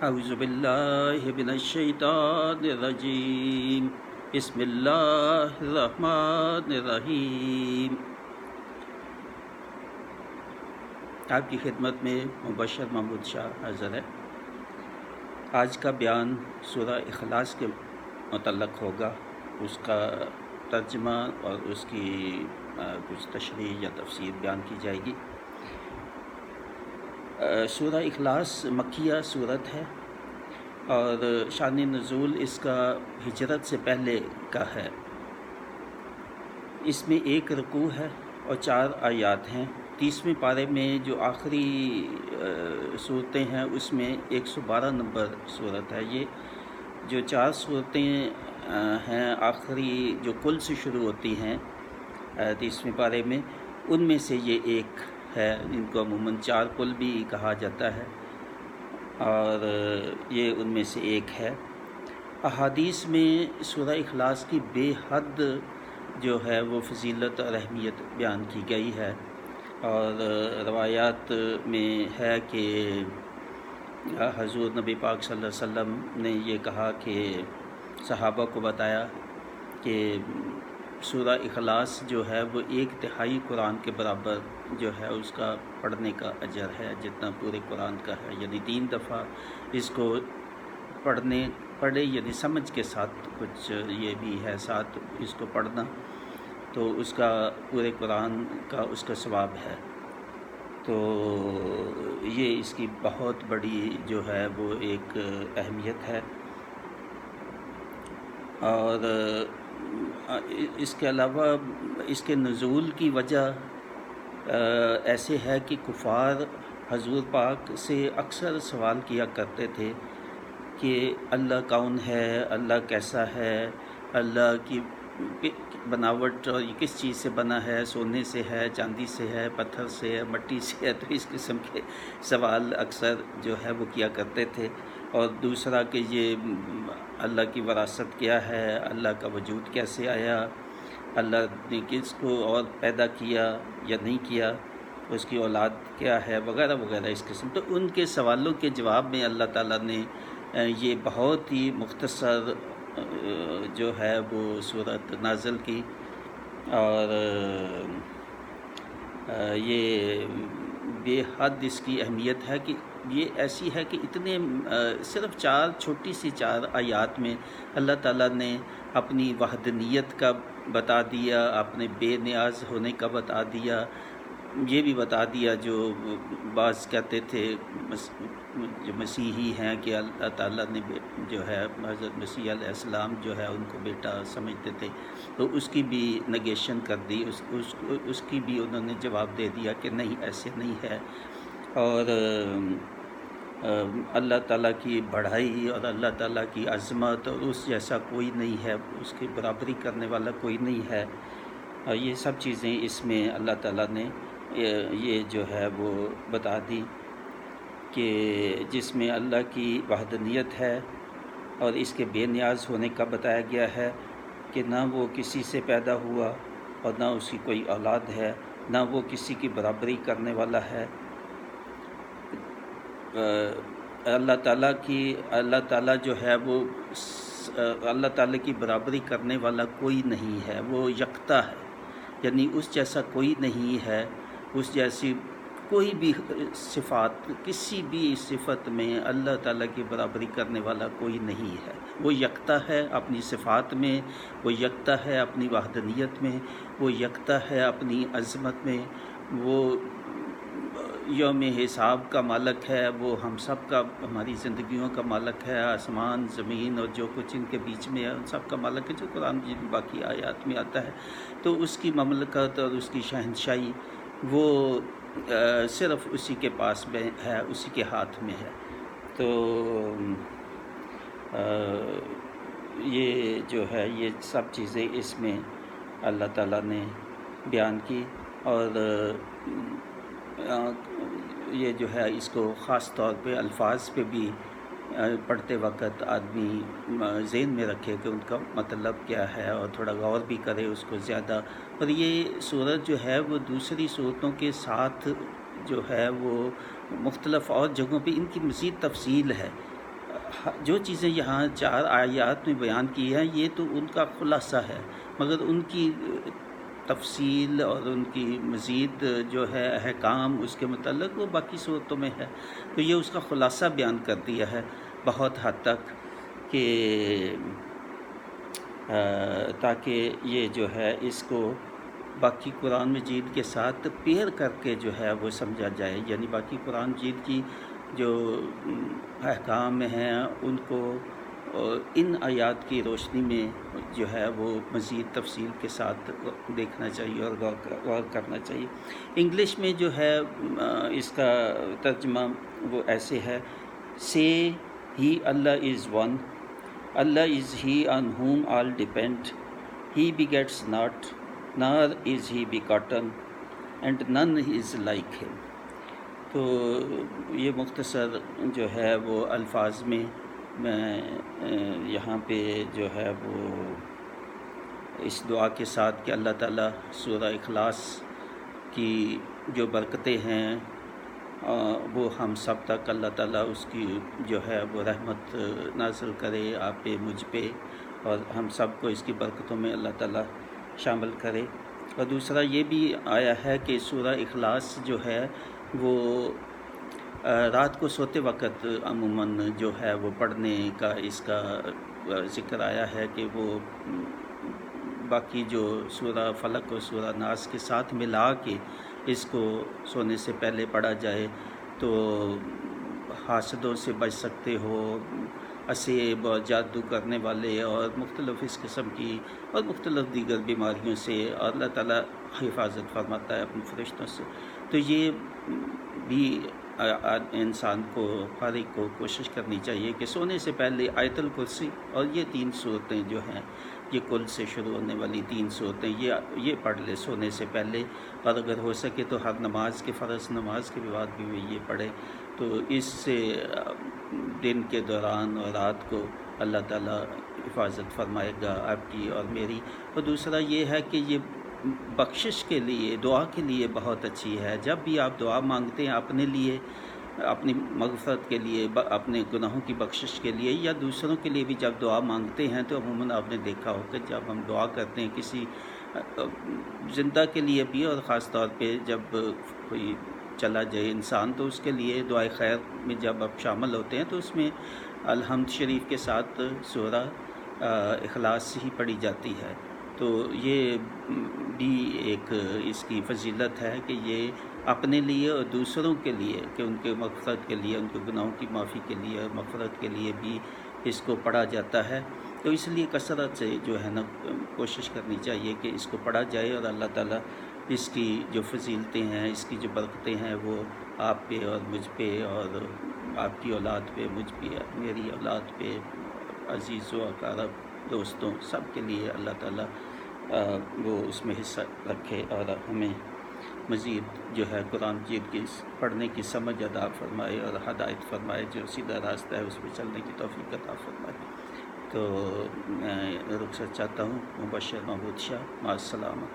اعوذ باللہ من الشیطان الرجیم بسم اللہ الرحمن الرحیم۔ آپ کی خدمت میں مبشر محمود شاہ حاضر ہے۔ آج کا بیان سورہ اخلاص کے متعلق ہوگا، اس کا ترجمہ اور اس کی کچھ تشریح یا تفسیر بیان کی جائے گی۔ سورہ اخلاص مکیہ سورت ہے اور شان نزول اس کا ہجرت سے پہلے کا ہے۔ اس میں 1 رکوع ہے اور 4 آیات ہیں۔ 30ویں پارے میں جو آخری صورتیں ہیں اس میں 112 نمبر صورت ہے۔ یہ جو 4 صورتیں ہیں آخری جو کل سے شروع ہوتی ہیں 30ویں پارے میں، ان میں سے یہ ایک ہے، ان کو عموماً 4 کل بھی کہا جاتا ہے اور یہ ان میں سے ایک ہے۔ احادیث میں سورہ اخلاص کی بے حد جو ہے وہ فضیلت اور اہمیت بیان کی گئی ہے، اور روایات میں ہے کہ حضور نبی پاک صلی اللہ علیہ وسلم نے یہ کہا کہ صحابہ کو بتایا کہ سورہ اخلاص جو ہے وہ 1/3 قرآن کے برابر جو ہے اس کا پڑھنے کا اجر ہے، جتنا پورے قرآن کا ہے، یعنی 3 دفعہ اس کو پڑھے، یعنی سمجھ کے ساتھ کچھ یہ بھی ہے ساتھ اس کو پڑھنا، تو اس کا پورے قرآن کا اس کا ثواب ہے۔ تو یہ اس کی بہت بڑی جو ہے وہ ایک اہمیت ہے۔ اور اس کے علاوہ اس کے نزول کی وجہ ایسے ہے کہ کفار حضور پاک سے اکثر سوال کیا کرتے تھے کہ اللہ کون ہے، اللہ کیسا ہے، اللہ کی بناوٹ اور یہ کس چیز سے بنا ہے، سونے سے ہے، چاندی سے ہے، پتھر سے ہے، مٹی سے ہے۔ تو اس قسم کے سوال اکثر جو ہے وہ کیا کرتے تھے۔ اور دوسرا کہ یہ اللہ کی وراثت کیا ہے، اللہ کا وجود کیسے آیا، اللہ نے کس کو اور پیدا کیا یا نہیں کیا، اس کی اولاد کیا ہے، وغیرہ وغیرہ اس قسم۔ تو ان کے سوالوں کے جواب میں اللہ تعالیٰ نے یہ بہت ہی مختصر جو ہے وہ صورت نازل کی، اور یہ بے حد اس کی اہمیت ہے کہ یہ ایسی ہے کہ اتنے صرف 4 چھوٹی سی 4 آیات میں اللہ تعالیٰ نے اپنی وحدانیت کا بتا دیا، اپنے بے نیاز ہونے کا بتا دیا، یہ بھی بتا دیا جو بعض کہتے تھے جو مسیحی ہیں کہ اللہ تعالیٰ نے جو ہے حضرت مسیح علیہ السلام جو ہے ان کو بیٹا سمجھتے تھے، تو اس کی بھی نگیشن کر دی، اس کی بھی انہوں نے جواب دے دیا کہ نہیں، ایسے نہیں ہے۔ اور اللہ تعالیٰ کی بڑائی اور اللہ تعالیٰ کی عظمت اور اس جیسا کوئی نہیں ہے، اس کی برابری کرنے والا کوئی نہیں ہے، اور یہ سب چیزیں اس میں اللہ تعالیٰ نے یہ جو ہے وہ بتا دی کہ جس میں اللہ کی وحدانیت ہے اور اس کے بے نیاز ہونے کا بتایا گیا ہے کہ نہ وہ کسی سے پیدا ہوا اور نہ اس کی کوئی اولاد ہے، نہ وہ کسی کی برابری کرنے والا ہے۔ اللہ تعالیٰ جو ہے وہ اللہ تعالیٰ کی برابری کرنے والا کوئی نہیں ہے، وہ یکتا ہے، یعنی اس جیسا کوئی نہیں ہے، اس جیسی کوئی بھی صفات، کسی بھی صفت میں اللہ تعالیٰ کی برابری کرنے والا کوئی نہیں ہے۔ وہ یکتا ہے اپنی صفات میں، وہ یکتا ہے اپنی وحدانیت میں، وہ یکتا ہے اپنی عظمت میں، وہ یوم حساب کا مالک ہے، وہ ہم سب کا، ہماری زندگیوں کا مالک ہے، آسمان زمین اور جو کچھ ان کے بیچ میں ہے ان سب کا مالک ہے، جو قرآن کی باقی آیات میں آتا ہے۔ تو اس کی مملکت اور اس کی شہنشاہی وہ صرف اسی کے پاس میں ہے، اسی کے ہاتھ میں ہے۔ تو یہ جو ہے یہ سب چیزیں اس میں اللہ تعالیٰ نے بیان کی، اور یہ جو ہے اس کو خاص طور پہ الفاظ پہ بھی پڑھتے وقت آدمی ذہن میں رکھے کہ ان کا مطلب کیا ہے، اور تھوڑا غور بھی کرے اس کو زیادہ۔ اور یہ صورت جو ہے وہ دوسری صورتوں کے ساتھ جو ہے وہ مختلف اور جگہوں پہ ان کی مزید تفصیل ہے جو چیزیں یہاں 4 آیات میں بیان کی ہیں یہ تو ان کا خلاصہ ہے، مگر ان کی تفصیل اور ان کی مزید جو ہے احکام اس کے متعلق وہ باقی صورتوں میں ہے، تو یہ اس کا خلاصہ بیان کر دیا ہے بہت حد تک کہ تاکہ یہ جو ہے اس کو باقی قرآن مجید کے ساتھ پیئر کر کے جو ہے وہ سمجھا جائے، یعنی باقی قرآن مجید کی جو احکام ہیں ان کو ان آیات کی روشنی میں جو ہے وہ مزید تفصیل کے ساتھ دیکھنا چاہیے اور غور کرنا چاہیے۔ انگلش میں جو ہے اس کا ترجمہ وہ ایسے ہے، سے ہی Allah is one, Allah is he on whom all depend, he begets not, nor is he begotten, and none is like him۔ تو یہ مختصر جو ہے وہ الفاظ میں یہاں پہ جو ہے وہ اس دعا کے ساتھ کہ اللہ تعالیٰ سورہ اخلاص کی جو برکتیں ہیں وہ ہم سب تک اللہ تعالیٰ اس کی جو ہے وہ رحمت نازل کرے آپ پہ، مجھ پہ، اور ہم سب کو اس کی برکتوں میں اللہ تعالیٰ شامل کرے۔ اور دوسرا یہ بھی آیا ہے کہ سورہ اخلاص جو ہے وہ رات کو سوتے وقت عموماً جو ہے وہ پڑھنے کا اس کا ذکر آیا ہے کہ وہ باقی جو سورہ فلق اور سورہ ناس کے ساتھ ملا کے اس کو سونے سے پہلے پڑھا جائے تو حاسدوں سے بچ سکتے ہو، اسیب اور جادو کرنے والے اور مختلف اس قسم کی اور مختلف دیگر بیماریوں سے، اور اللہ تعالیٰ حفاظت فرماتا ہے اپنے فرشتوں سے۔ تو یہ بھی انسان کو، ہر ایک کو کوشش کرنی چاہیے کہ سونے سے پہلے آیت الکرسی اور یہ 3 صورتیں جو ہیں، یہ کل سے شروع ہونے والی 3 صورتیں یہ پڑھ لے سونے سے پہلے، اور اگر ہو سکے تو ہر نماز کے فرض نماز کے بعد بھی وہ یہ پڑھے، تو اس سے دن کے دوران اور رات کو اللہ تعالیٰ حفاظت فرمائے گا آپ کی اور میری۔ اور دوسرا یہ ہے کہ یہ بخشش کے لیے، دعا کے لیے بہت اچھی ہے۔ جب بھی آپ دعا مانگتے ہیں اپنے لیے، اپنی مغفرت کے لیے، اپنے گناہوں کی بخشش کے لیے، یا دوسروں کے لیے بھی جب دعا مانگتے ہیں تو عموماً آپ نے دیکھا ہوگا جب ہم دعا کرتے ہیں کسی زندہ کے لیے بھی، اور خاص طور پہ جب کوئی چلا جائے انسان تو اس کے لیے دعائے خیر میں جب آپ شامل ہوتے ہیں تو اس میں الحمد شریف کے ساتھ سورہ اخلاص ہی پڑھی جاتی ہے۔ تو یہ بھی ایک اس کی فضیلت ہے کہ یہ اپنے لیے اور دوسروں کے لیے، کہ ان کے مغفرت کے لیے، ان کے گناہوں کی معافی کے لیے اور مغفرت کے لیے بھی اس کو پڑھا جاتا ہے۔ تو اس لیے کثرت سے جو ہے نا کوشش کرنی چاہیے کہ اس کو پڑھا جائے، اور اللہ تعالیٰ اس کی جو فضیلتیں ہیں، اس کی جو برکتیں ہیں وہ آپ پہ اور مجھ پہ اور آپ کی اولاد پہ، مجھ پہ، میری اولاد پہ، عزیز و اقارب، دوستوں، سب کے لیے اللہ تعالیٰ وہ اس میں حصہ رکھے اور ہمیں مزید جو ہے قرآن مجید کی پڑھنے کی سمجھ عطا فرمائے اور ہدایت فرمائے، جو سیدھا راستہ ہے اس پہ چلنے کی توفیق عطا فرمائے۔ تو میں رخصت چاہتا ہوں۔ مبشر محمود شاہ، مع السلامہ۔